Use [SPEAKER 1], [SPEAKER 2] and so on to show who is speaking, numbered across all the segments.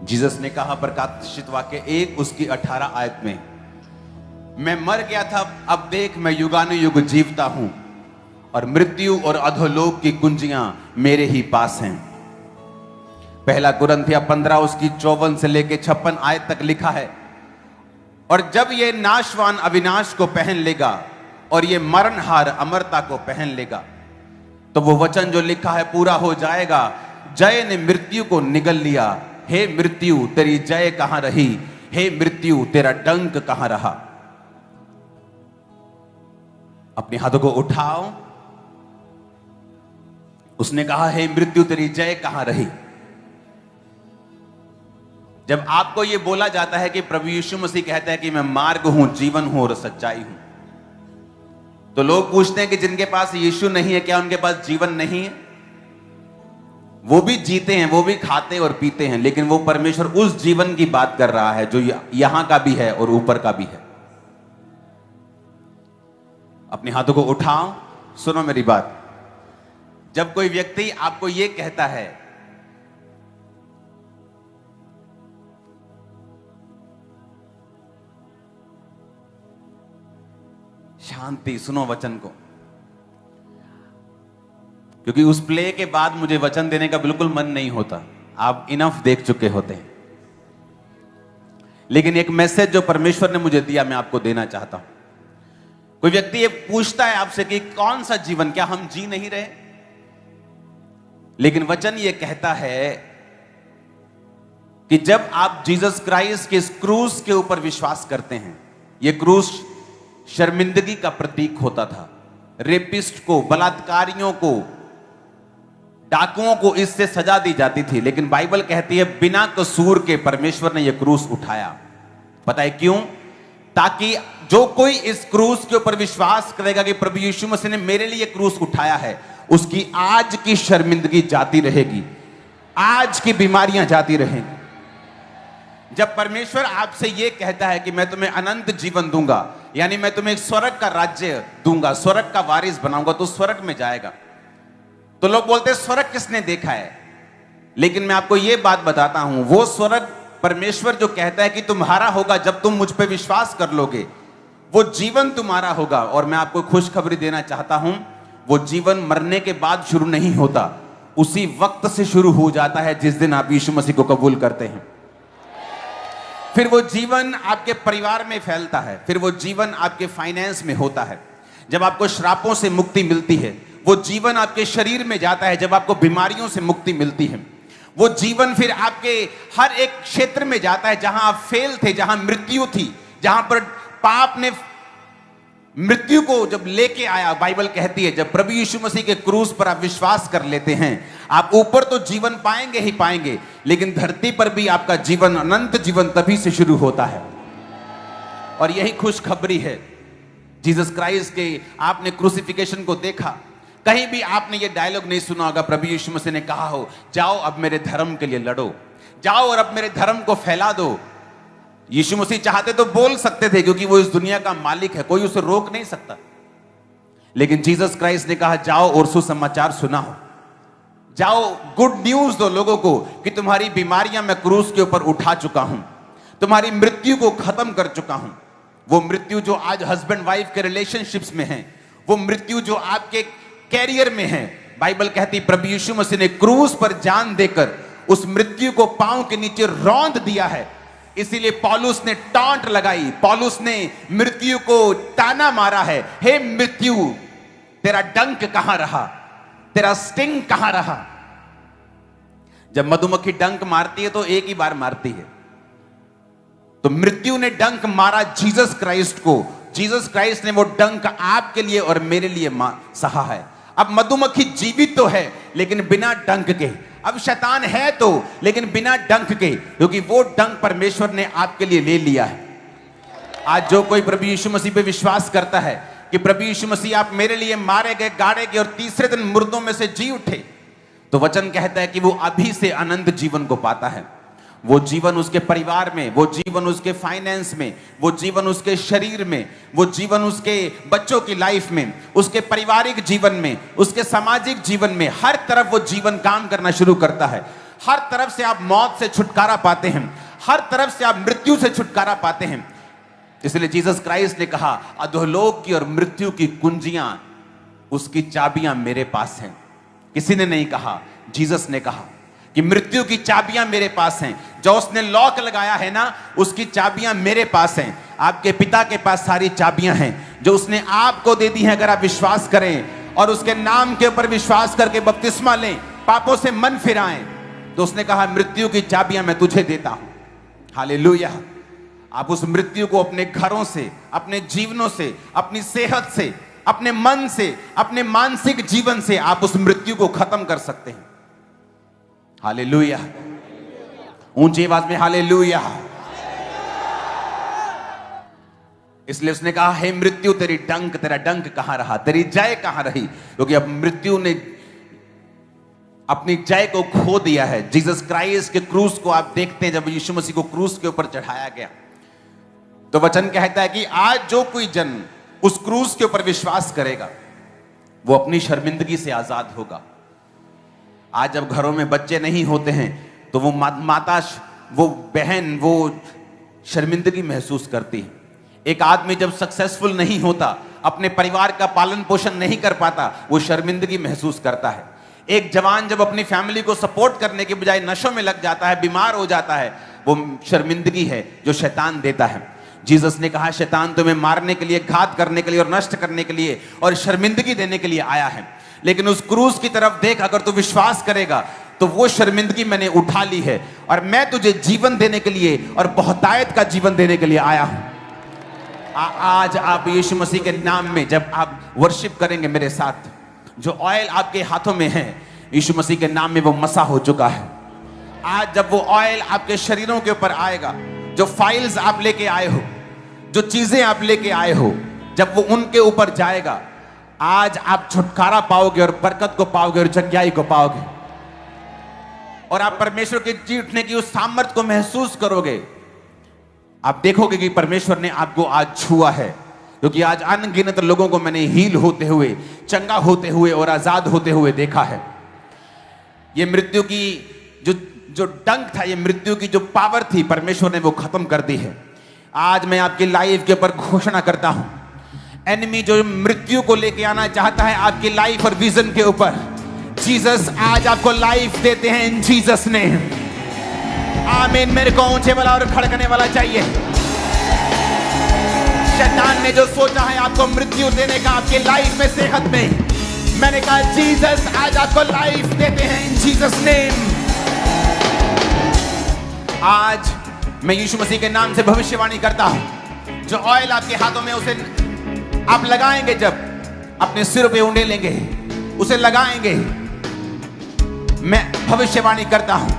[SPEAKER 1] Jesus ने कहा प्रकाशित वाक्य 1 उसकी 18 आयत में, मैं मर गया था, अब देख मैं युगानुयुग जीवता हूं और मृत्यु और अधोलोक की कुंजियां मेरे ही पास हैं। पहला कुरिन्थिया 15 उसकी 54 से लेके 56 आयत तक लिखा है, और जब ये नाशवान अविनाश को पहन लेगा और ये मरणहार अमरता को पहन लेगा, तो वो वचन जो लिखा है पूरा हो जाएगा। जय ने मृत्यु को निगल लिया, हे मृत्यु तेरी जय कहां रही, हे मृत्यु तेरा डंक कहां रहा। अपने हाथों को उठाओ। उसने कहा, हे मृत्यु तेरी जय कहां रही। जब आपको यह बोला जाता है कि प्रभु यीशु मसीह कहता है कि मैं मार्ग हूं, जीवन हूं और सच्चाई हूं, तो लोग पूछते हैं कि जिनके पास यीशु नहीं है, क्या उनके पास जीवन नहीं है? वो भी जीते हैं, वो भी खाते और पीते हैं, लेकिन वो परमेश्वर उस जीवन की बात कर रहा है जो यहां का भी है और ऊपर का भी है। अपने हाथों को उठाओ, सुनो मेरी बात। जब कोई व्यक्ति आपको यह कहता है शांति, सुनो वचन को, क्योंकि उस प्ले के बाद मुझे वचन देने का बिल्कुल मन नहीं होता, आप इनफ देख चुके होते हैं। लेकिन एक मैसेज जो परमेश्वर ने मुझे दिया मैं आपको देना चाहता हूं। कोई व्यक्ति ये पूछता है आपसे कि कौन सा जीवन, क्या हम जी नहीं रहे? लेकिन वचन ये कहता है कि जब आप जीसस क्राइस्ट के इस क्रूस के ऊपर विश्वास करते हैं, यह क्रूस शर्मिंदगी का प्रतीक होता था। रेपिस्ट को, बलात्कारियों को, डाकुओं को इससे सजा दी जाती थी, लेकिन बाइबल कहती है बिना कसूर के परमेश्वर ने यह क्रूस उठाया। पता है क्यों? ताकि जो कोई इस क्रूस के ऊपर विश्वास करेगा कि प्रभु यीशु मसीह ने मेरे लिए क्रूस उठाया है, उसकी आज की शर्मिंदगी जाती रहेगी, आज की बीमारियां जाती रहेंगी। जब परमेश्वर आपसे यह कहता है कि मैं तुम्हें अनंत जीवन दूंगा, यानी मैं तुम्हें एक स्वर्ग का राज्य दूंगा, स्वर्ग का वारिस बनाऊंगा, तो स्वर्ग में जाएगा। तो लोग बोलते हैं स्वर्ग किसने देखा है? लेकिन मैं आपको यह बात बताता हूं, वो स्वर्ग परमेश्वर जो कहता है कि तुम्हारा होगा जब तुम मुझ पे विश्वास कर लोगे, वो जीवन तुम्हारा होगा। और मैं आपको खुशखबरी देना चाहता हूं, वो जीवन मरने के बाद शुरू नहीं होता, उसी वक्त से शुरू हो जाता है जिस दिन आप यीशु मसीह को कबूल करते हैं। फिर वो जीवन आपके परिवार में फैलता है, फिर वो जीवन आपके फाइनेंस में होता है, जब आपको श्रापों से मुक्ति मिलती है। वो जीवन आपके शरीर में जाता है जब आपको बीमारियों से मुक्ति मिलती है। वो जीवन फिर आपके हर एक क्षेत्र में जाता है जहां आप फेल थे, जहां मृत्यु थी, जहां पर पाप ने मृत्यु को जब लेके आया। बाइबल कहती है जब प्रभु यीशु मसीह के क्रूस पर आप विश्वास कर लेते हैं, आप ऊपर तो जीवन पाएंगे ही पाएंगे, लेकिन धरती पर भी आपका जीवन, अनंत जीवन तभी से शुरू होता है। और यही खुशखबरी है जीसस क्राइस्ट के। आपने क्रूसिफिकेशन को देखा, कहीं भी आपने ये डायलॉग नहीं सुना होगा प्रभु यीशु मसीह ने कहा हो, जाओ अब मेरे धर्म के लिए लड़ो, जाओ और अब मेरे धर्म को फैला दो। यीशु मसीह चाहते तो बोल सकते थे, क्योंकि वो इस दुनिया का मालिक है, कोई उसे रोक नहीं सकता। लेकिन जीसस क्राइस्ट ने कहा जाओ और सुसमाचार सुनाओ, जाओ गुड न्यूज दो लोगों को कि तुम्हारी बीमारियां मैं क्रूस के ऊपर उठा चुका हूं, तुम्हारी मृत्यु को खत्म कर चुका हूं। वो मृत्यु जो आज हस्बैंड वाइफ के रिलेशनशिप्स में है, वो मृत्यु जो आपके कैरियर में है, बाइबल कहती प्रभु यीशु मसीह ने क्रूस पर जान देकर उस मृत्यु को पांव के नीचे रौंद दिया है। इसीलिए पौलुस ने टॉन्ट लगाई, पौलुस ने मृत्यु को ताना मारा है, हे मृत्यु तेरा डंक कहां रहा, तेरा स्टिंग कहां रहा। जब मधुमक्खी डंक मारती है तो एक ही बार मारती है, तो मृत्यु ने डंक मारा जीसस क्राइस्ट को। जीसस क्राइस्ट ने वो डंक आपके लिए और मेरे लिए सहा है। अब मधुमक्खी जीवित तो है लेकिन बिना डंक के, अब शैतान है तो लेकिन बिना डंक के, क्योंकि वो डंक परमेश्वर ने आपके लिए ले लिया है। आज जो कोई प्रभु यीशु मसीह पे विश्वास करता है कि प्रभु यीशु मसीह आप मेरे लिए मारे गए, गाड़े गए और तीसरे दिन मुर्दों में से जी उठे, तो वचन कहता है कि वो अभी से अनंत जीवन को पाता है। वो जीवन उसके परिवार में, वो जीवन उसके फाइनेंस में, वो जीवन उसके शरीर में, वो जीवन उसके बच्चों की लाइफ में, उसके पारिवारिक जीवन में, उसके सामाजिक जीवन में, हर तरफ वो जीवन काम करना शुरू करता है। हर तरफ से आप मौत से छुटकारा पाते हैं, हर तरफ से आप मृत्यु से छुटकारा पाते हैं। इसलिए जीसस क्राइस्ट ने कहा, अधोलोक की और मृत्यु की कुंजियां, उसकी चाबियां मेरे पास हैं। किसी ने नहीं कहा, जीसस ने कहा कि मृत्यु की चाबियां मेरे पास हैं। जो उसने लॉक लगाया है ना, उसकी चाबियां मेरे पास हैं। आपके पिता के पास सारी चाबियां हैं जो उसने आपको दे दी हैं। अगर आप विश्वास करें और उसके नाम के ऊपर विश्वास करके बपतिस्मा लें, पापों से मन फिराएं, तो उसने कहा, मृत्यु की चाबियां मैं तुझे देता हूं। हालेलुया। आप उस मृत्यु को अपने घरों से, अपने जीवनों से, अपनी सेहत से, अपने मन से, अपने मानसिक जीवन से आप उस मृत्यु को खत्म कर सकते हैं। हालेलुया। ऊंची आवाज में हालेलुया। इसलिए उसने कहा, हे मृत्यु तेरी डंक, तेरा डंक कहां रहा, तेरी जय कहां रही? क्योंकि अब मृत्यु ने अपनी जय को खो दिया है। जीसस क्राइस्ट के क्रूस को आप देखते हैं, जब यीशु मसीह को क्रूस के ऊपर चढ़ाया गया, तो वचन कहता है कि आज जो कोई जन उस क्रूस के ऊपर विश्वास करेगा, वो अपनी शर्मिंदगी से आजाद होगा। आज जब घरों में बच्चे नहीं होते हैं, तो वो माता, वो बहन, वो शर्मिंदगी महसूस करती है। एक आदमी जब सक्सेसफुल नहीं होता, अपने परिवार का पालन पोषण नहीं कर पाता, वो शर्मिंदगी महसूस करता है। एक जवान जब अपनी फैमिली को सपोर्ट करने के बजाय नशों में लग जाता है, बीमार हो जाता है, वो शर्मिंदगी है जो शैतान देता है। जीसस ने कहा, शैतान तुम्हें मारने के लिए, घात करने के लिए और नष्ट करने के लिए और शर्मिंदगी देने के लिए आया है। लेकिन उस क्रूस की तरफ देख, अगर तू विश्वास करेगा तो वो शर्मिंदगी मैंने उठा ली है और मैं तुझे जीवन देने के लिए और बहुतायत का जीवन देने के लिए आया हूं। आज आप यीशु मसीह के नाम में जब आप वर्शिप करेंगे मेरे साथ, जो ऑयल आपके हाथों में है, यीशु मसीह के नाम में वो मसा हो चुका है। आज जब वो ऑयल आपके शरीरों के ऊपर आएगा, जो फाइल्स आप लेके आए हो, जो चीजें आप लेके आए हो, जब वो उनके ऊपर जाएगा, आज आप छुटकारा पाओगे और बरकत को पाओगे और जंग्याई को पाओगे, और आप परमेश्वर के जी उठने की उस सामर्थ को महसूस करोगे। आप देखोगे कि परमेश्वर ने आपको आज छुआ है, क्योंकि आज अनगिनत लोगों को मैंने हील होते हुए, चंगा होते हुए और आजाद होते हुए देखा है। ये मृत्यु की जो डंक था, ये मृत्यु की जो पावर थी, परमेश्वर ने वो खत्म कर दी है। आज मैं आपकी लाइफ के ऊपर घोषणा करता हूं, एनिमी जो मृत्यु को लेके आना चाहता है आपकी लाइफ और विजन के ऊपर, जीसस आज आपको लाइफ देते हैं इन जीसस ने। आमीन। मेरे को ऊंचे वाला और खड़कने वाला चाहिए। शैतान ने जो सोचा है आपको मृत्यु देने का आपकी लाइफ में, सेहत में, मैंने कहा जीसस आज आपको लाइफ देते हैं इन जीसस नेम। आज मैं यीशु मसीह के नाम से भविष्यवाणी करता हूं, जो ऑयल आपके हाथों में, उसे आप लगाएंगे, जब अपने सिर पे उंडे लेंगे, उसे लगाएंगे, मैं भविष्यवाणी करता हूं,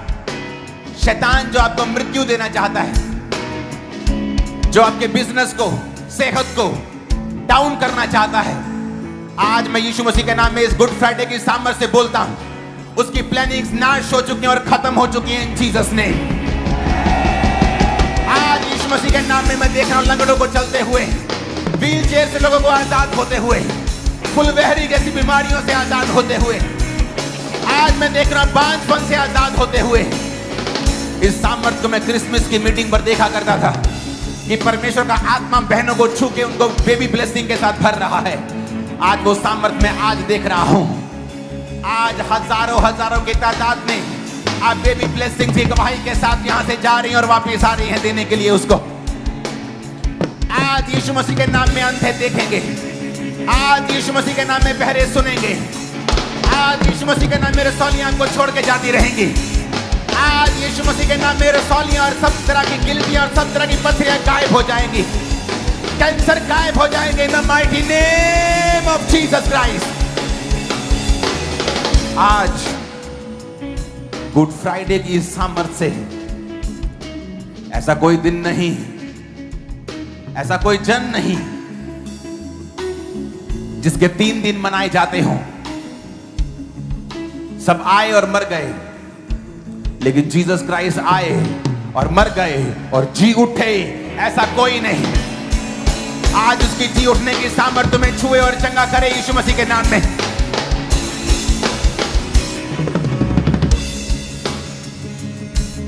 [SPEAKER 1] शैतान जो आपको मृत्यु देना चाहता है, जो आपके बिजनेस को, सेहत को डाउन करना चाहता है, आज मैं यीशु मसीह के नाम में इस गुड फ्राइडे की सामर्थ से बोलता हूं, उसकी प्लानिंग्स नाश हो चुकी हैं और खत्म हो चुकी हैं इन जीसस ने। आज यीशु मसीह के नाम में मैं देख रहा हूं लंगड़ों को चलते हुए, व्हील चेयर से लोगों को आजाद होते हुए, फुलबहरी जैसी बीमारियों से आजाद होते हुए, आज मैं देख रहा हूं बांझपन से आजाद होते हुए। इस सामर्थ को मैं क्रिसमस की मीटिंग पर देखा करता था कि परमेश्वर का आत्मा बहनों को छू के उनको बेबी ब्लेसिंग के साथ भर रहा है। आज वो सामर्थ मैं आज देख रहा हूं। आज हजारों की तादाद में आप बेबी ब्लेसिंग की गवाही के साथ यहां से जा रही हैं और वापस आ रही हैं देने के लिए उसको। आज यीशु मसीह के नाम में अंधे देखेंगे, आज यीशु मसीह के नाम में बहरे सुनेंगे, आज यीशु मसीह के नाम में रसौलियां आपको छोड़ के जाती रहेंगी, आज यीशु मसीह के नाम में रसौलियां और सब तरह की गिल्टियां और सब तरह की पथरियां गायब हो जाएंगी, कैंसर गायब हो जाएंगे in the mighty name of Jesus Christ. आज गुड फ्राइडे की इस सामर्थ से ऐसा कोई दिन नहीं, ऐसा कोई जन नहीं जिसके 3 दिन मनाए जाते हों। सब आए और मर गए, लेकिन जीसस क्राइस्ट आए और मर गए और जी उठे, ऐसा कोई नहीं। आज उसकी जी उठने की सामर्थ तुम्हें छुए और चंगा करे यीशु मसीह के नाम में।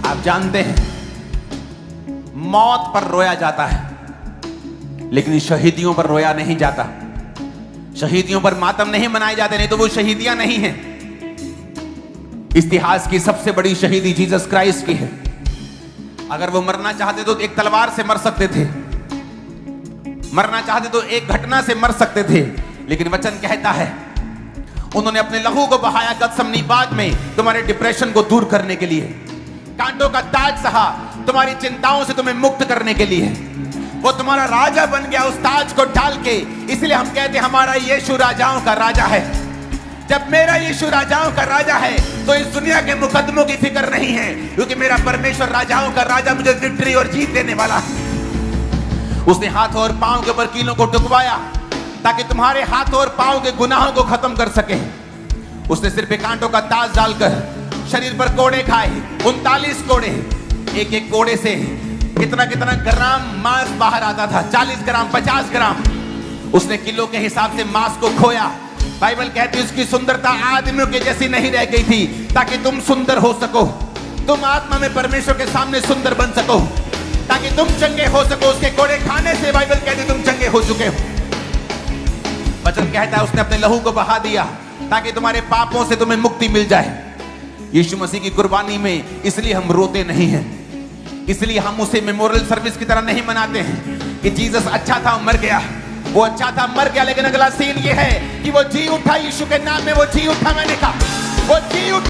[SPEAKER 1] आप जानते हैं मौत पर रोया जाता है, लेकिन शहीदियों पर रोया नहीं जाता। शहीदियों पर मातम नहीं मनाए जाते, नहीं तो वो शहीदियां नहीं हैं। इतिहास की सबसे बड़ी शहीदी जीसस क्राइस्ट की है। अगर वो मरना चाहते तो एक तलवार से मर सकते थे, मरना चाहते तो एक घटना से मर सकते थे, लेकिन वचन कहता है उन्होंने अपने लहू को बहाया गतसमनी बाग में तुम्हारे डिप्रेशन को दूर करने के लिए, कांटों का ताज सहा तुम्हारी चिंताओं से तुम्हें मुक्त करने के लिए। वो तुम्हारा राजा बन गया उस ताज को डाल के। इसलिए हम कहते हैं हमारा यीशु राजाओं का राजा है। जब मेरा यीशु राजाओं का राजा है तो इस दुनिया के मुकदमों की फिक्र नहीं है, क्योंकि मेरा परमेश्वर राजाओं का राजा मुझे विक्ट्री और जीत देने वाला है। उसने हाथों और पांव के ऊपर कीलों को टुकवाया ताकि तुम्हारे हाथों और पांव के गुनाहों को खत्म कर सके। उसने सिर पे कांटों का ताज डालकर शरीर पर कोड़े खाए, 39 कोड़े। एक एक कोड़े से कितना कितना ग्राम मांस बाहर आता था, 40 ग्राम 50 ग्राम। उसने किलो के हिसाब से मांस को खोया। बाइबल कहती है उसकी सुंदरता आदमियों के जैसी नहीं रह गई थी, ताकि तुम सुंदर हो सको, तुम आत्मा में परमेश्वर के सामने सुंदर बन सको, ताकि तुम चंगे हो सको। उसके कोड़े खाने से बाइबल कहती है तुम चंगे हो चुके हो। वचन कहता है उसने अपने लहू को बहा दिया ताकि तुम्हारे पापों से तुम्हें मुक्ति मिल जाए। यीशु मसीह की कुर्बानी में इसलिए हम रोते नहीं हैं, इसलिए हम उसे मेमोरियल सर्विस की तरह नहीं मनाते हैं कि जीसस अच्छा था मर गया। वो अच्छा था मर गया, लेकिन अगला सीन ये है कि वो जी उठा। यीशु के नाम में वो जी उठा। मैंने कहा वो जी उठा।